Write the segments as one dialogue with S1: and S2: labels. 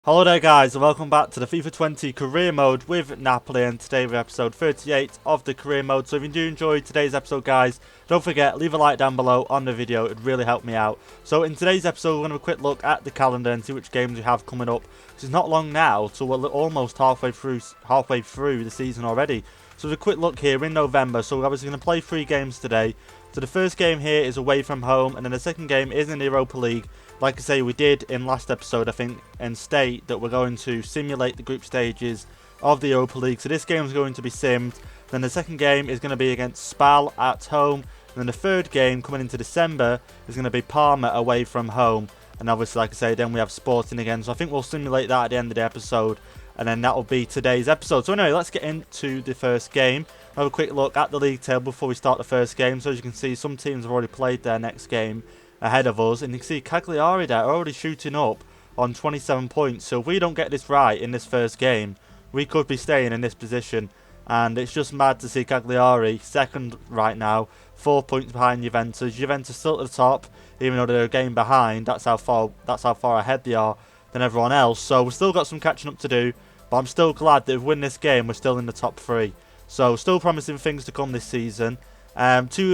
S1: Hello there guys and welcome back to the FIFA 20 career mode with Napoli, and today we're episode 38 of the career mode. So if you do enjoy today's episode guys, don't forget leave a like down below on the video, it'd really help me out. So in today's episode we're going to have a quick look at the calendar and see which games we have coming up. It's not long now, so we're almost halfway through the season already. So there's a quick look here in November, so we're obviously going to play 3 games today. So the first game here is away from home, and then the second game is in the Europa League. Like I say, we did in last episode, I think, and state that we're going to simulate the group stages of the Europa League. So this game is going to be simmed. Then the second game is going to be against Spal at home. And then the third game coming into December is going to be Parma away from home. And obviously, like I say, then we have Sporting again. So I think we'll simulate that at the end of the episode. And then that will be today's episode. So anyway, let's get into the first game. Have a quick look at the league table before we start the first game. So as you can see, some teams have already played their next game ahead of us, and you can see Cagliari there already shooting up on 27 points. So if we don't get this right in this first game, we could be staying in this position, and it's just mad to see Cagliari second right now, 4 points behind Juventus. Juventus still at the top, even though they're a game behind. That's how far ahead they are than everyone else. So we've still got some catching up to do, but I'm still glad that if we win this game, we're still in the top 3. So still promising things to come this season. 2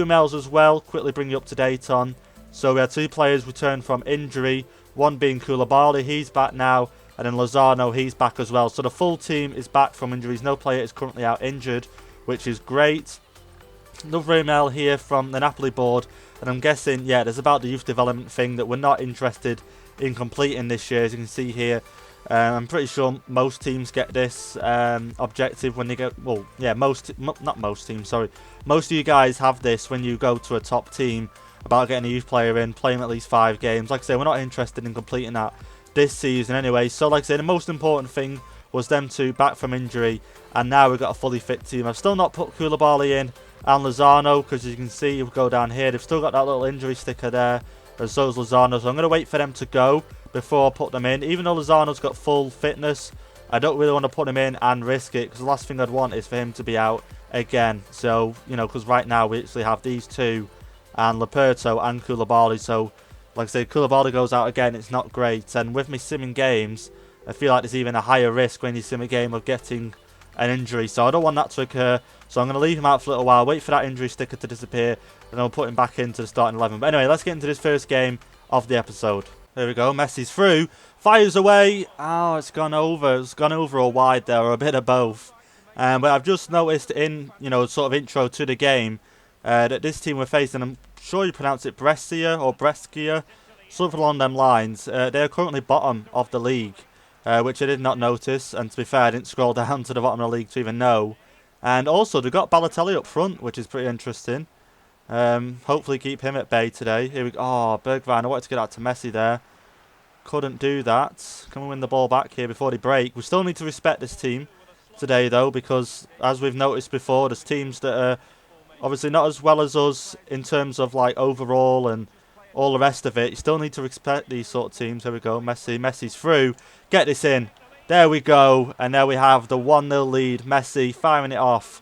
S1: emails as well, quickly bring you up to date on. So we had 2 players return from injury, one being Koulibaly, he's back now, and then Lozano, he's back as well. So the full team is back from injuries, no player is currently out injured, which is great. Another email here from the Napoli board, and I'm guessing, yeah, there's about the youth development thing that we're not interested in completing this year, as you can see here. I'm pretty sure most teams get this objective when they go, well, yeah, not most teams, sorry. Most of you guys have this when you go to a top team, about getting a youth player in, playing at least 5 games. Like I say, we're not interested in completing that this season anyway. So like I say, the most important thing was them 2 back from injury, and now we've got a fully fit team. I've still not put Koulibaly in and Lozano, because as you can see, if we go down here, they've still got that little injury sticker there, and so is Lozano. So I'm going to wait for them to go before I put them in. Even though Lozano's got full fitness, I don't really want to put him in and risk it, because the last thing I'd want is for him to be out again. So, you know, because right now we actually have these 2, and Laperto and Koulibaly. So, like I said, Koulibaly goes out again, it's not great. And with me simming games, I feel like there's even a higher risk when you sim a game of getting an injury. So I don't want that to occur. So I'm going to leave him out for a little while, wait for that injury sticker to disappear, and I'll put him back into the starting 11. But anyway, let's get into this first game of the episode. There we go, Messi's through, fires away. Oh, it's gone over. It's gone over or wide there, or a bit of both. But I've just noticed in, you know, sort of intro to the game, that this team we're facing, I'm sure you pronounce it Brescia or Brescia, something along them lines. They're currently bottom of the league, which I did not notice, and to be fair, I didn't scroll down to the bottom of the league to even know. And also, they've got Balotelli up front, which is pretty interesting. Hopefully keep him at bay today. Here we go. Oh, Bergwijn, I wanted to get out to Messi there. Couldn't do that. Can we win the ball back here before they break? We still need to respect this team today, though, because as we've noticed before, there's teams that are obviously not as well as us in terms of like overall and all the rest of it. You still need to respect these sort of teams. Here we go. Messi's through. Get this in. There we go. And there we have the 1-0 lead. Messi firing it off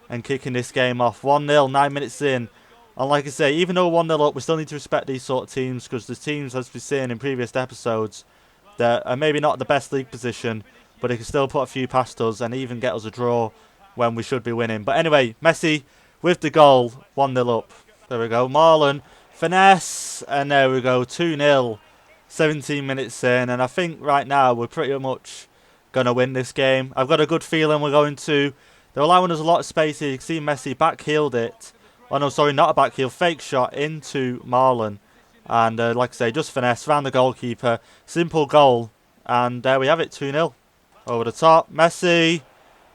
S1: and kicking this game off. 1-0, 9 minutes in. And like I say, even though 1-0 up, we still need to respect these sort of teams, because the teams, as we've seen in previous episodes, that are maybe not the best league position, but they can still put a few past us and even get us a draw when we should be winning. But anyway, Messi with the goal, 1-0 up. There we go, Marlon, finesse, and there we go, 2-0, 17 minutes in, and I think right now we're pretty much going to win this game. I've got a good feeling we're going to. They're allowing us a lot of space here. You can see Messi backheeled it. Oh no, sorry, not a backheel, fake shot into Marlon. And like I say, just finesse, round the goalkeeper, simple goal, and there we have it, 2-0. Over the top, Messi,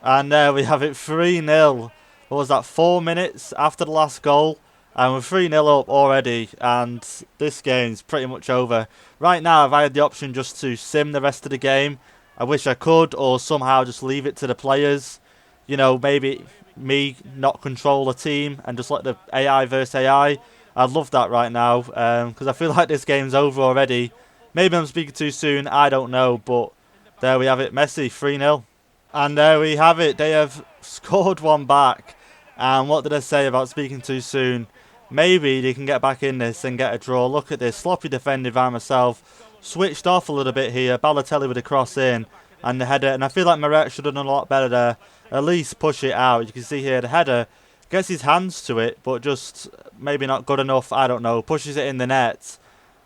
S1: and there we have it, 3-0. What was that, 4 minutes after the last goal, and we're 3-0 up already, and this game's pretty much over. Right now, if I had the option just to sim the rest of the game, I wish I could, or somehow just leave it to the players. You know, maybe me not control the team and just let the AI versus AI. I'd love that right now, because I feel like this game's over already. Maybe I'm speaking too soon, I don't know, but there we have it, Messi, 3-0. And there we have it, they have scored one back. And what did I say about speaking too soon? Maybe they can get back in this and get a draw. Look at this, sloppy defending by myself. switched off a little bit here. Balotelli with a cross in and the header. And I feel like Meret should have done a lot better there. At least push it out. You can see here the header gets his hands to it, but just maybe not good enough. I don't know. Pushes it in the net.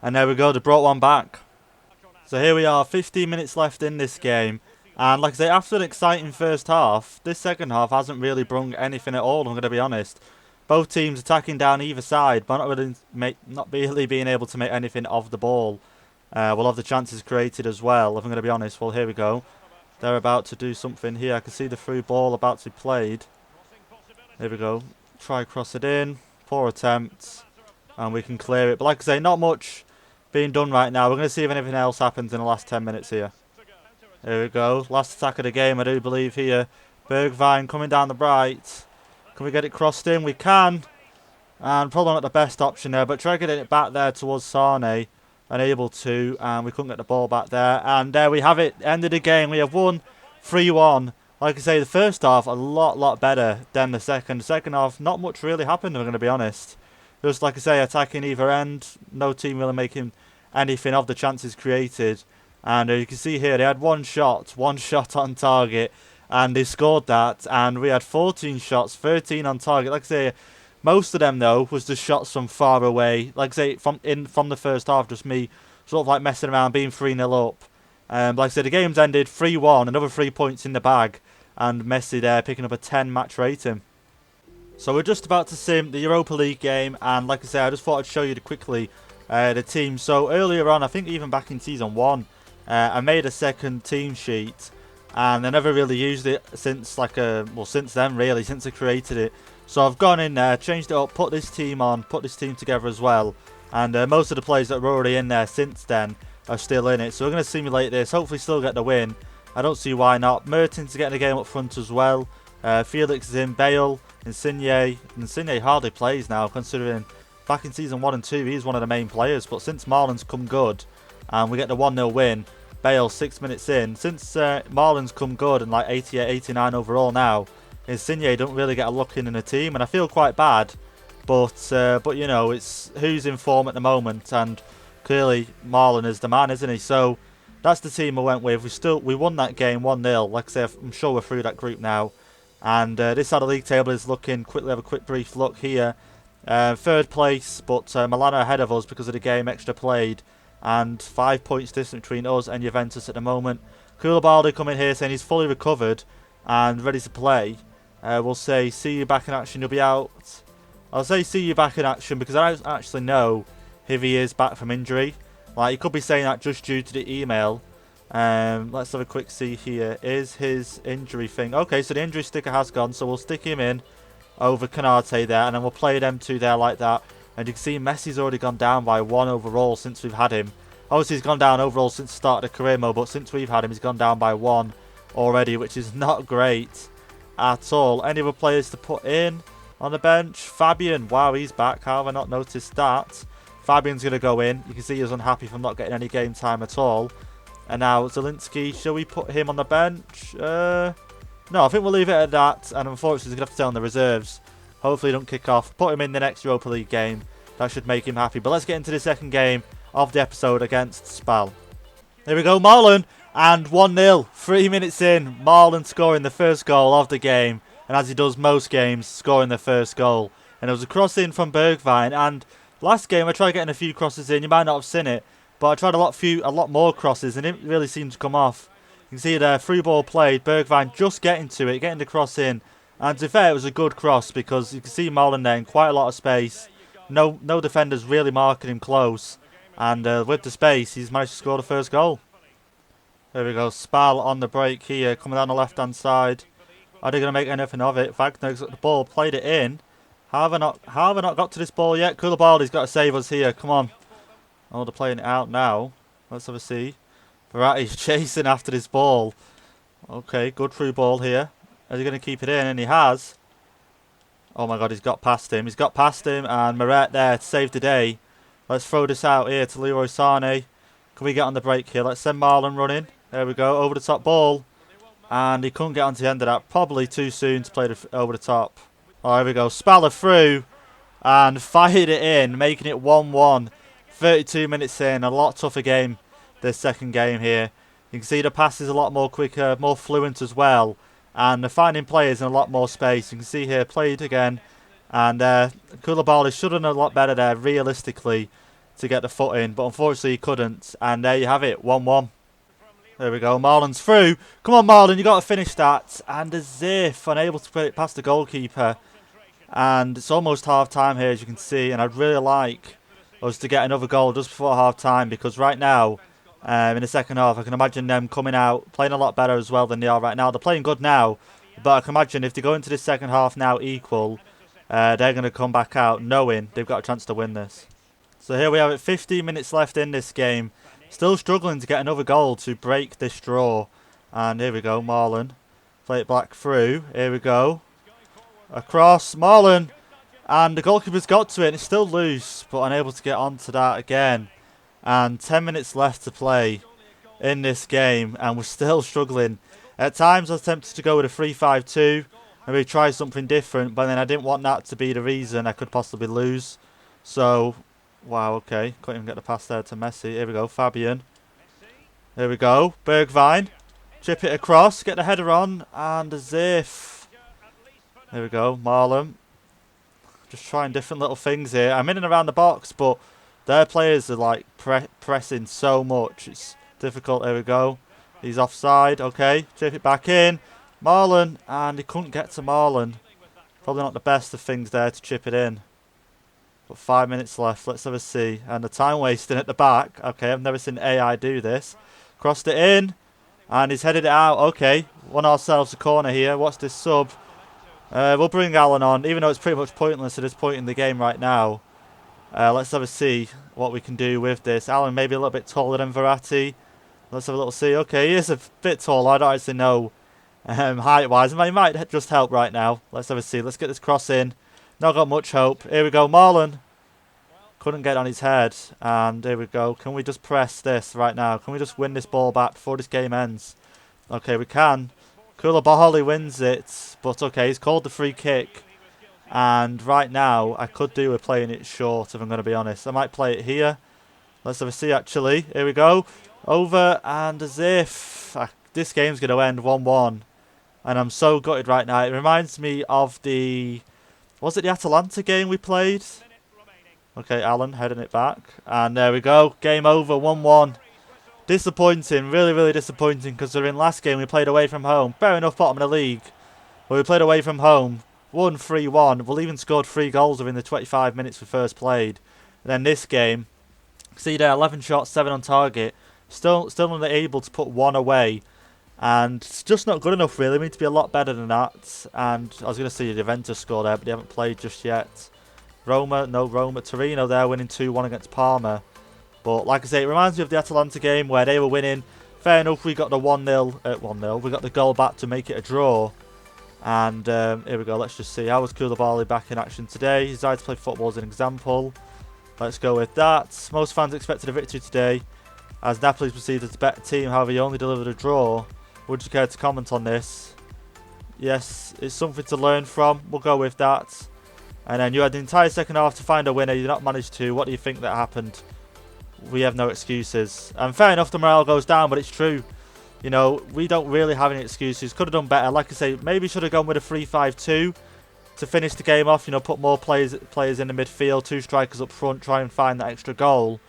S1: And there we go. They brought one back. So here we are. 15 minutes left in this game. And like I say, after an exciting first half, this second half hasn't really brung anything at all, I'm going to be honest. Both teams attacking down either side, but not really being able to make anything of the ball. We'll have the chances created as well, if I'm going to be honest. Well, here we go. They're about to do something here. I can see the through ball about to be played. Here we go. Try cross it in. Poor attempt. And we can clear it. But like I say, not much being done right now. We're going to see if anything else happens in the last 10 minutes here. Here we go. Last attack of the game, I do believe here. Bergwijn coming down the right. Can we get it crossed in? We can. And probably not the best option there, but try getting it back there towards Sane. Unable to, and we couldn't get the ball back there. And there we have it. End of the game. We have won 3-1. Like I say, the first half a lot better than the second. The second half, not much really happened, I'm going to be honest. Just like I say, attacking either end. No team really making anything of the chances created. And you can see here, they had one shot on target, and they scored that. And we had 14 shots, 13 on target. Like I say, most of them though was just shots from far away. Like I say, from the first half, just me sort of like messing around, being 3-0 up. Like I said, the game's ended 3-1, another 3 points in the bag, and Messi there picking up a 10 match rating. So we're just about to sim the Europa League game, and like I say, I just thought I'd show you quickly the team. So earlier on, I think even back in season 1. I made a second team sheet, and I never really used it since since then really, since I created it. So I've gone in there, changed it up, put this team on, put this team together as well. And most of the players that were already in there since then are still in it. So we're going to simulate this, hopefully still get the win. I don't see why not. Mertens getting the game up front as well. Felix is in, Bale, Insigne. Insigne hardly plays now, considering back in season 1 and 2 he's one of the main players. But since Marlon's come good, and we get the 1-0 win, Bale 6 minutes in. Since Marlon's come good and like 88, 89 overall now, Insigne don't really get a look in the team, and I feel quite bad. But you know, it's who's in form at the moment, and clearly Marlon is the man, isn't he? So that's the team I went with. We won that game 1-0. Like I say, I'm sure we're through that group now. And this side of the league table is looking. Quickly have a quick brief look here. Third place, but Milan are ahead of us because of the game extra played. And 5 points distance between us and Juventus at the moment. Koulibaly coming here saying he's fully recovered and ready to play. We'll say see you back in action. You'll be out. I'll say see you back in action because I don't actually know if he is back from injury. Like, he could be saying that just due to the email. Let's have a quick see here. Is his injury thing? Okay, so the injury sticker has gone, so we'll stick him in over Canate there, and then we'll play them two there like that. And you can see Messi's already gone down by 1 overall since we've had him. Obviously, he's gone down overall since the start of the career mode, but since we've had him, he's gone down by 1 already, which is not great at all. Any other players to put in on the bench? Fabian, wow, he's back. How have I not noticed that? Fabian's going to go in. You can see he's unhappy from not getting any game time at all. And now Zielinski, shall we put him on the bench? No, I think we'll leave it at that. And unfortunately, he's going to have to stay on the reserves. Hopefully, he don't kick off. Put him in the next Europa League game. That should make him happy. But let's get into the second game of the episode against Spal. Here we go, Marlon. And 1-0. 3 minutes in. Marlon scoring the first goal of the game. And as he does most games, scoring the first goal. And it was a cross in from Bergwijn. And last game, I tried getting a few crosses in. You might not have seen it. But I tried a lot more crosses, and it didn't really seem to come off. You can see there, through ball played, Bergwijn just getting to it, getting the cross in. And to be fair, it was a good cross because you can see Marlon there in quite a lot of space. No defenders really marking him close. And with the space, he's managed to score the first goal. There we go, Spal on the break here, coming down the left-hand side. Are they going to make anything of it? Wagner's got the ball, played it in. How have I not got to this ball yet? Koulibaly's got to save us here, come on. Oh, they're playing it out now. Let's have a see. Verratti's chasing after this ball. Okay, good through ball here. Is he going to keep it in? And he has. Oh my god, he's got past him. He's got past him, and Meret there to save the day. Let's throw this out here to Leroy Sané. Can we get on the break here? Let's send Marlon running. There we go, over the top ball. And he couldn't get onto the end of that. Probably too soon to play over the top. Oh, here we go. Spaller through. And fired it in, making it 1-1. 32 minutes in, a lot tougher game this second game here. You can see the pass is a lot more quicker, more fluent as well. And they're finding players in a lot more space. You can see here, played again. And Koulibaly should have done a lot better there, realistically, to get the foot in. But unfortunately, he couldn't. And there you have it, 1-1. There we go, Marlon's through. Come on, Marlon, you got to finish that. And as if unable to put it past the goalkeeper. And it's almost half-time here, as you can see. And I'd really like us to get another goal just before half-time. Because right now, in the second half, I can imagine them coming out, playing a lot better as well than they are right now. They're playing good now. But I can imagine if they go into this second half now equal, they're going to come back out knowing they've got a chance to win this. So here we have it, 15 minutes left in this game. Still struggling to get another goal to break this draw. And here we go, Marlon. Play it back through. Here we go. Across, Marlon. And the goalkeeper's got to it. And it's still loose, but unable to get onto that again. And 10 minutes left to play in this game. And we're still struggling. At times I was tempted to go with a 3-5-2. Maybe try something different. But then I didn't want that to be the reason I could possibly lose. So... wow, okay. Couldn't even get the pass there to Messi. Here we go, Fabian. Here we go, Bergwijn. Chip it across, get the header on, and as if... here we go, Marlon. Just trying different little things here. I'm in and around the box, but their players are like pressing so much. It's difficult. Here we go. He's offside, okay. Chip it back in. Marlon, and he couldn't get to Marlon. Probably not the best of things there to chip it in. But 5 minutes left. Let's have a see. And the time wasting at the back. Okay, I've never seen AI do this. Crossed it in. And he's headed it out. Okay, won ourselves a corner here. What's this sub? We'll bring Alan on, even though it's pretty much pointless at this point in the game right now. Let's have a see what we can do with this. Alan maybe a little bit taller than Verratti. Let's have a little see. Okay, he is a bit taller. I don't actually know height-wise. He might just help right now. Let's have a see. Let's get this cross in. Not got much hope. Here we go, Marlon. Couldn't get on his head. And here we go. Can we just press this right now? Can we just win this ball back before this game ends? Okay, we can. Koulibaly wins it. But okay, he's called the free kick. And right now, I could do with playing it short, if I'm going to be honest. I might play it here. Let's have a see, actually. Here we go. Over, and as if this game's going to end 1-1. And I'm so gutted right now. It reminds me of the... was it the Atalanta game we played? Okay, Alan heading it back. And there we go. Game over, 1-1. Disappointing, really, really disappointing, because in last game we played away from home. Fair enough, bottom of the league. But we played away from home. Won 3-1. We even scored 3 goals within the 25 minutes we first played. And then this game, see there, 11 shots, 7 on target. Still unable to put 1 away. And it's just not good enough, really. We need to be a lot better than that. And I was going to see Juventus score there, but they haven't played just yet. Roma, Torino there winning 2-1 against Parma. But like I say, it reminds me of the Atalanta game where they were winning. Fair enough, we got the 1-0. We got the goal back to make it a draw. And here we go, let's just see. How was Koulibaly back in action today? His desire to play football as an example. Let's go with that. Most fans expected a victory today, as Napoli's perceived as a better team. However, he only delivered a draw. Would you care to comment on this? Yes, it's something to learn from. We'll go with that. And then you had the entire second half to find a winner. You did not manage to. What do you think that happened? We have no excuses. And fair enough, the morale goes down, but it's true. You know, we don't really have any excuses. Could have done better. Like I say, maybe should have gone with a 3-5-2 to finish the game off. You know, put more players in the midfield, 2 strikers up front, try and find that extra goal.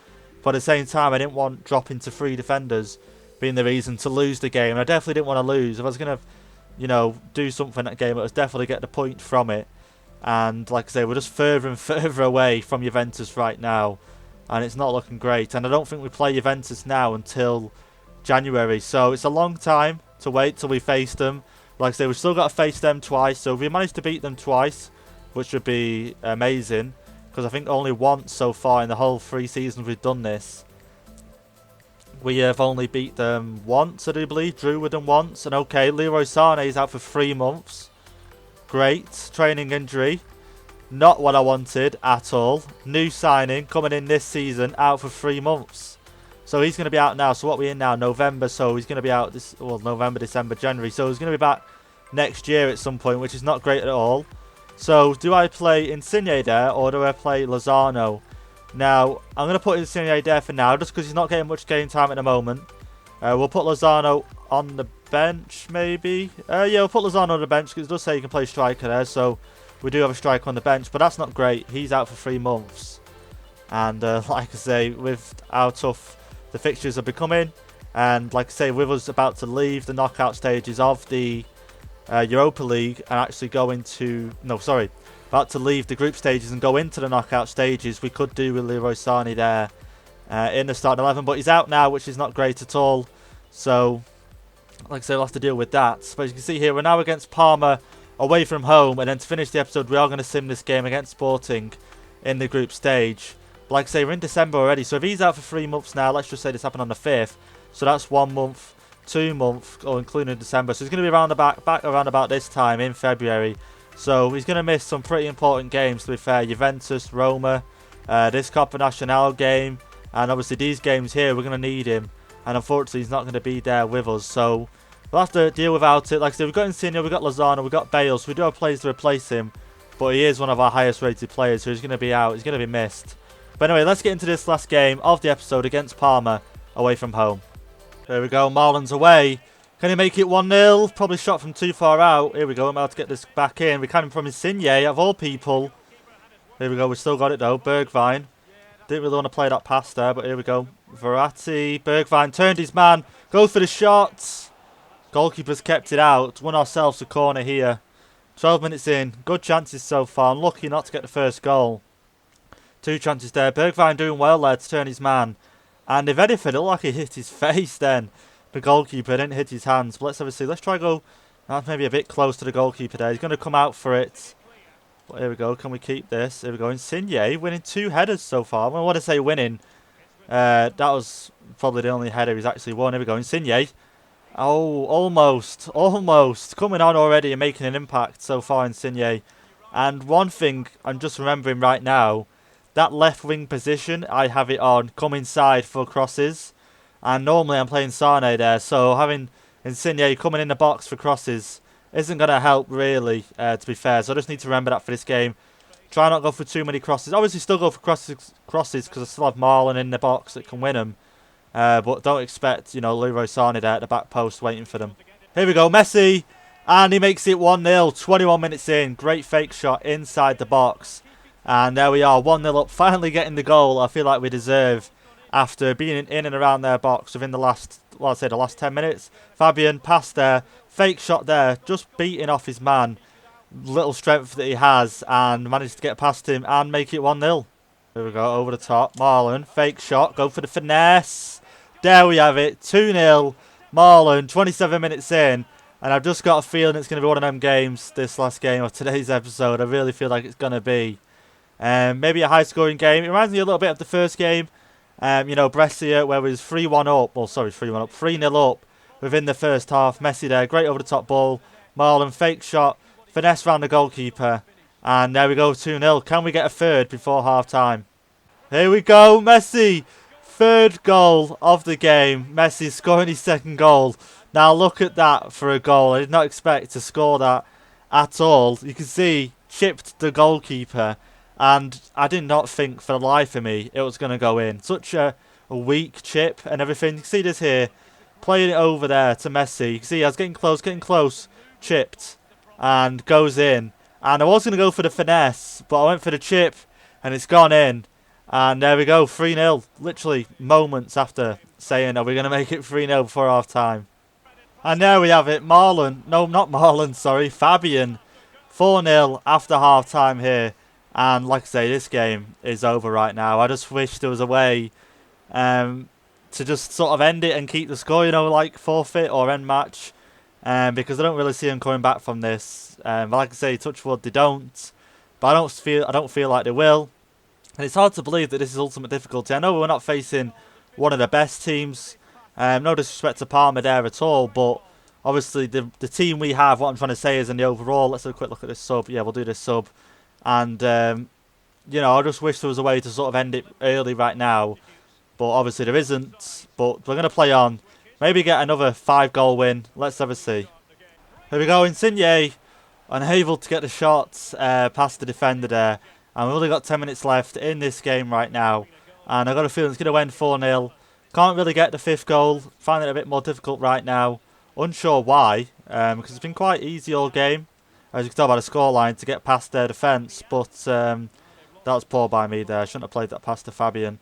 S1: But at the same time, I didn't want dropping to 3 defenders being the reason to lose the game. And I definitely didn't want to lose. If I was going to, you know, do something in that game, it was definitely get the point from it. And like I say, we're just further and further away from Juventus right now. And it's not looking great. And I don't think we play Juventus now until January. So it's a long time to wait till we face them. Like I say, we've still got to face them twice. So if we manage to beat them twice, which would be amazing. Because I think only once so far in the whole 3 seasons we've done this. We have only beat them once, I do believe. Drew with them once. And okay, Leroy Sané is out for 3 months. Great. Training injury. Not what I wanted at all. New signing coming in this season, out for 3 months. So he's going to be out now. So what are we in now? November. So he's going to be out this, well, November, December, January. So he's going to be back next year at some point, which is not great at all. So do I play Insigne there or do I play Lozano? Now, I'm going to put Insigne there for now, just because he's not getting much game time at the moment. We'll put Lozano on the bench, maybe. Yeah, we'll put Lozano on the bench, because it does say you can play striker there, so we do have a striker on the bench, but that's not great. He's out for 3 months. And like I say, with how tough the fixtures are becoming, and like I say, with us about to leave the knockout stages of the Europa League and actually go into... No, sorry. About to leave the group stages and go into the knockout stages, we could do with Leroy Sané there in the starting 11. But he's out now, which is not great at all. So, like I say, we'll have to deal with that. But as you can see here, we're now against Parma away from home. And then to finish the episode, we are going to sim this game against Sporting in the group stage. But like I say, we're in December already. So if he's out for 3 months now, let's just say this happened on the 5th. So that's 1 month, 2 months, or including December. So he's going to be around back around about this time in February. So he's going to miss some pretty important games, to be fair. Juventus, Roma, this Coppa Nacional game. And obviously these games here, we're going to need him. And unfortunately, he's not going to be there with us. So we'll have to deal without it. Like I said, we've got Insigne, we've got Lozano, we've got Bale. So we do have players to replace him. But he is one of our highest rated players. So he's going to be out. He's going to be missed. But anyway, let's get into this last game of the episode against Parma away from home. There we go. Marlon's away. Can he make it 1-0? Probably shot from too far out. Here we go. I'm about to get this back in. We can from Insigne, of all people. Here we go. We still got it, though. Bergwijn. Didn't really want to play that pass there, but here we go. Verratti. Bergwijn turned his man. Goes for the shot. Goalkeeper's kept it out. Won ourselves a corner here. 12 minutes in. Good chances so far. Unlucky not to get the first goal. 2 chances there. Bergwijn doing well there to turn his man. And if anything, it looked like he hit his face then. The goalkeeper didn't hit his hands. But let's have a see. Let's try go. That's maybe a bit close to the goalkeeper there. He's going to come out for it. But here we go. Can we keep this? Here we go. Insigne winning 2 headers so far. I want to say winning. That was probably the only header he's actually won. Here we go. Insigne. Oh, almost. Almost. Coming on already and making an impact so far, Insigne. And one thing I'm just remembering right now. That left wing position, I have it on. Come inside for crosses. And normally I'm playing Sané there, so having Insigne coming in the box for crosses isn't going to help really, to be fair. So I just need to remember that for this game. Try not to go for too many crosses. Obviously still go for crosses because I still have Marlon in the box that can win them. But don't expect, you know, Leroy Sané there at the back post waiting for them. Here we go, Messi. And he makes it 1-0, 21 minutes in. Great fake shot inside the box. And there we are, 1-0 up. Finally getting the goal I feel like we deserve. After being in and around their box within the last, well, I'd say the last 10 minutes. Fabian passed there, fake shot there, just beating off his man. Little strength that he has and managed to get past him and make it 1-0. Here we go, over the top. Marlon, fake shot, go for the finesse. There we have it, 2-0. Marlon, 27 minutes in. And I've just got a feeling it's going to be one of them games, this last game of today's episode. I really feel like it's going to be. Maybe a high-scoring game. It reminds me a little bit of the first game. You know, Brescia, where it was 3-1 up. Well, sorry, 3-1 up. 3-0 up within the first half. Messi there. Great over-the-top ball. Marlon, fake shot. Finesse round the goalkeeper. And there we go, 2-0. Can we get a third before half-time? Here we go, Messi. 3rd goal of the game. Messi scoring his 2nd goal. Now, look at that for a goal. I did not expect to score that at all. You can see, chipped the goalkeeper. And I did not think for the life of me it was going to go in. Such a weak chip and everything. You can see this here. Playing it over there to Messi. You can see I was getting close. Chipped. And goes in. And I was going to go for the finesse. But I went for the chip. And it's gone in. And there we go. 3-0. Literally moments after saying, are we going to make it 3-0 before half time? And there we have it. Marlon. No, not Marlon. Sorry. Fabian. 4-0 after half time here. And like I say, this game is over right now. I just wish there was a way to just sort of end it and keep the score, you know, like forfeit or end match. Because I don't really see them coming back from this. But like I say, touch wood, they don't. But I don't feel like they will. And it's hard to believe that this is ultimate difficulty. I know we're not facing one of the best teams. No disrespect to Parma there at all. But obviously the team we have, what I'm trying to say is in the overall. Let's have a quick look at this sub. Yeah, we'll do this sub. And, you know, I just wish there was a way to sort of end it early right now. But obviously there isn't. But we're going to play on. Maybe get another 5-goal win. Let's have a see. Here we go. Insigne unable to get the shots past the defender there. And we've only got 10 minutes left in this game right now. And I've got a feeling it's going to end 4-0. Can't really get the 5th goal. Finding it a bit more difficult right now. Unsure why, because it's been quite easy all game. As you can tell by the scoreline, to get past their defence. But that was poor by me there. I shouldn't have played that past to Fabian.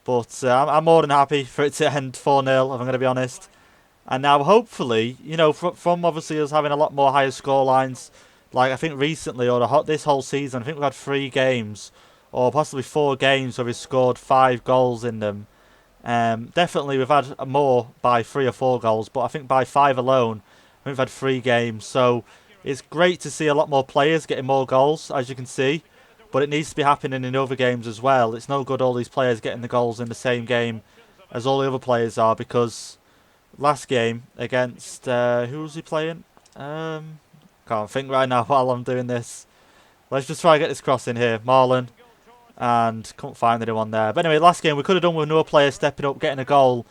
S1: But I'm more than happy for it to end 4-0, if I'm going to be honest. And now, hopefully, you know, from obviously us having a lot more higher scorelines, like I think recently, or this whole season, I think we've had 3 games, or possibly 4 games where we've scored 5 goals in them. Definitely we've had more by 3 or 4 goals, but I think by 5 alone, we've had 3 games. So it's great to see a lot more players getting more goals, as you can see. But it needs to be happening in other games as well. It's no good all these players getting the goals in the same game as all the other players are, because last game against, who was he playing? Can't think right now while I'm doing this. Let's just try and get this cross in here. Marlon. And couldn't find anyone there. But anyway, last game we could have done with another player stepping up, getting a goal,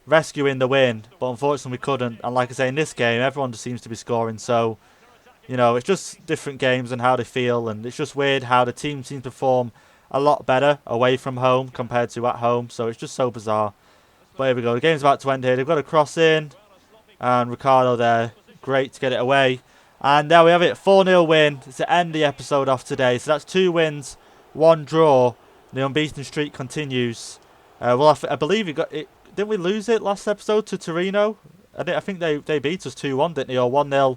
S1: rescuing the win. But unfortunately we couldn't. And like I say, in this game, everyone just seems to be scoring. So, you know, it's just different games and how they feel. And it's just weird how the team seems to perform a lot better away from home compared to at home. So it's just so bizarre. But here we go. The game's about to end here. They've got a cross in. And Ricardo there. Great to get it away. And there we have it. 4-0 win to end the episode off today. So that's 2 wins, 1 draw. The unbeaten streak continues. Well, I believe you got it. Didn't we lose it last episode to Torino? I think they beat us 2-1, didn't they, or 1-0?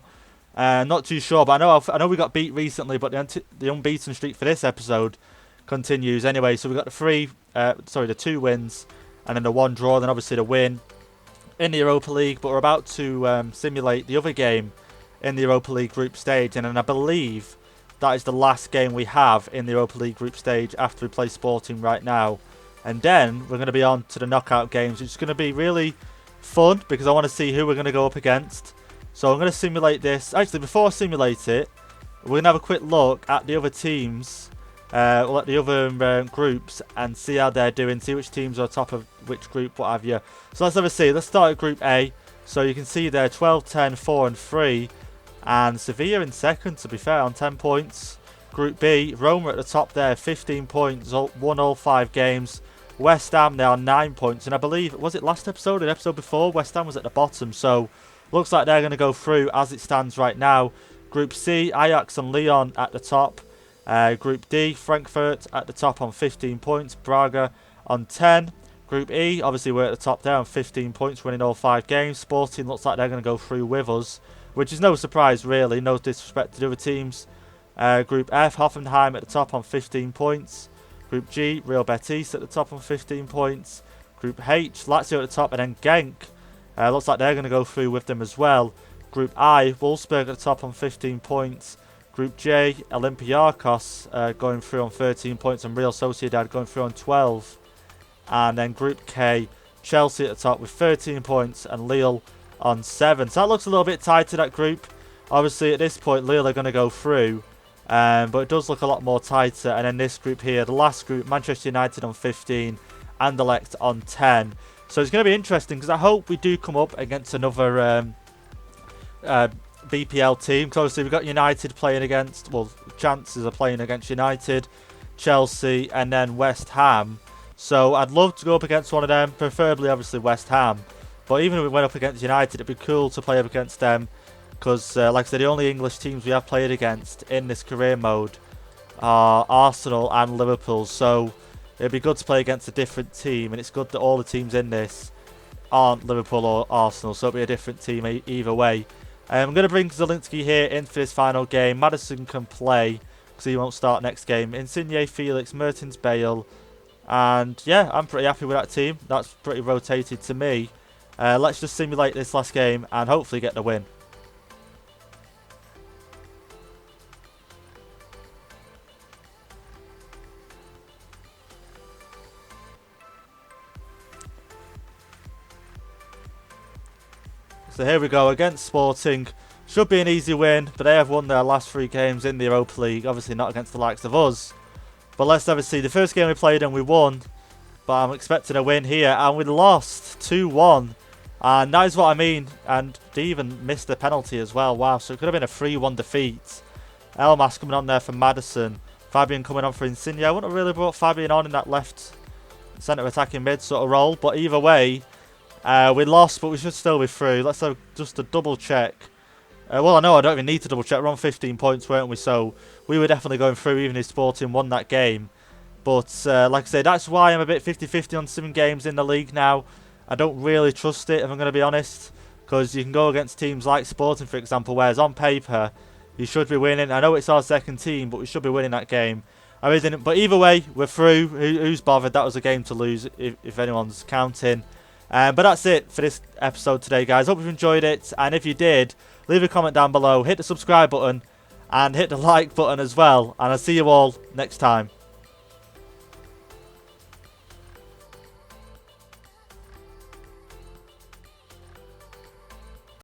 S1: Not too sure, but I know we got beat recently. But the unbeaten streak for this episode continues anyway. So we got the 2 wins, and then the 1 draw, and then obviously the win in the Europa League. But we're about to simulate the other game in the Europa League group stage, and then I believe that is the last game we have in the Europa League group stage after we play Sporting right now. And then we're going to be on to the knockout games, which is going to be really fun because I want to see who we're going to go up against. So I'm going to simulate this. Actually, before I simulate it, we're going to have a quick look at the other teams, at the other groups, and see how they're doing, see which teams are top of which group, what have you. So let's have a see. Let's start at Group A. So you can see there 12, 10, 4 and 3. And Sevilla in second, to be fair, on 10 points. Group B, Roma at the top there, 15 points, won all 5 games. West Ham, they are 9 points. And I believe, was it last episode or the episode before? West Ham was at the bottom. So, looks like they're going to go through as it stands right now. Group C, Ajax and Lyon at the top. Group D, Frankfurt at the top on 15 points. Braga on 10. Group E, obviously we're at the top there on 15 points, winning all 5 games. Sporting looks like they're going to go through with us, which is no surprise really, no disrespect to the other teams. Group F, Hoffenheim at the top on 15 points. Group G, Real Betis at the top on 15 points. Group H, Lazio at the top, and then Genk. Looks like they're going to go through with them as well. Group I, Wolfsburg at the top on 15 points. Group J, Olympiacos going through on 13 points, and Real Sociedad going through on 12. And then Group K, Chelsea at the top with 13 points, and Lille on 7. So that looks a little bit tight to that group. Obviously at this point Lille are going to go through, but it does look a lot more tighter. And then this group here, the last group, Manchester United on 15, Anderlecht on 10. So it's going to be interesting because I hope we do come up against another BPL team. Because obviously we've got United playing against, well, chances of playing against United, Chelsea, and then West Ham. So I'd love to go up against one of them, preferably obviously West Ham. But even if we went up against United, it'd be cool to play up against them. Because, like I said, the only English teams we have played against in this career mode are Arsenal and Liverpool. So it'd be good to play against a different team. And it's good that all the teams in this aren't Liverpool or Arsenal. So it'll be a different team either way. I'm going to bring Zielinski here in for this final game. Maddison can play because he won't start next game. Insigne, Felix, Mertens, Bale. And yeah, I'm pretty happy with that team. That's pretty rotated to me. Let's just simulate this last game and hopefully get the win. So here we go against Sporting. Should be an easy win, but they have won their last 3 games in the Europa League. Obviously not against the likes of us. But let's have a see. The first game we played and we won. But I'm expecting a win here. And we lost 2-1. And that is what I mean. And they even missed the penalty as well. Wow, so it could have been a 3-1 defeat. Elmas coming on there for Maddison. Fabian coming on for Insigne. I wouldn't have really brought Fabian on in that left centre attacking mid sort of role. But either way, we lost, but we should still be through. Let's have just a double check. Well, I know I don't even need to double check. We're on 15 points, weren't we? So we were definitely going through even if Sporting won that game. But like I say, that's why I'm a bit 50-50 on 7 games in the league now. I don't really trust it, if I'm going to be honest. Because you can go against teams like Sporting, for example, whereas on paper, you should be winning. I know it's our second team, but we should be winning that game. I really didn't. But either way, we're through. Who's bothered? That was a game to lose, if anyone's counting. But that's it for this episode today, guys. Hope you've enjoyed it. And if you did, leave a comment down below. Hit the subscribe button. And hit the like button as well. And I'll see you all next time.